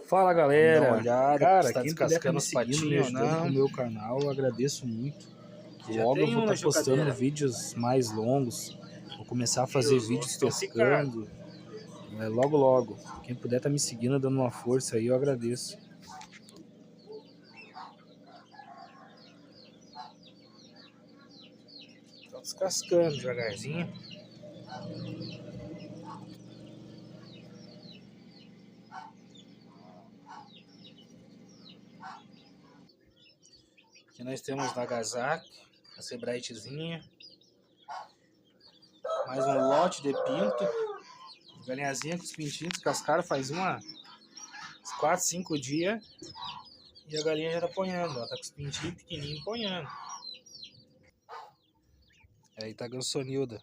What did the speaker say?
Fala galera, dá uma olhada, cara, está quem puder tá descascando me as seguindo, me patinhas, ajudando com não. o meu canal, eu agradeço muito. Já Logo eu tem vou um na estar postando chocadeira. vídeos mais longos, vou começar a E fazer os vídeos outros estão ficados. testando, logo. Quem puder tá me seguindo, dando uma força aí, eu agradeço. Estão descascando devagarzinho. Aqui nós temos Nagasaki, a Sebritezinha. Mais um lote de pinto. Galinhazinha com os pintinhos, descascaram faz uns 4, 5 dias. E a galinha já tá ponhando, ó. Tá com os pintinhos pequenininhos ponhando. Aí tá a grossonilda.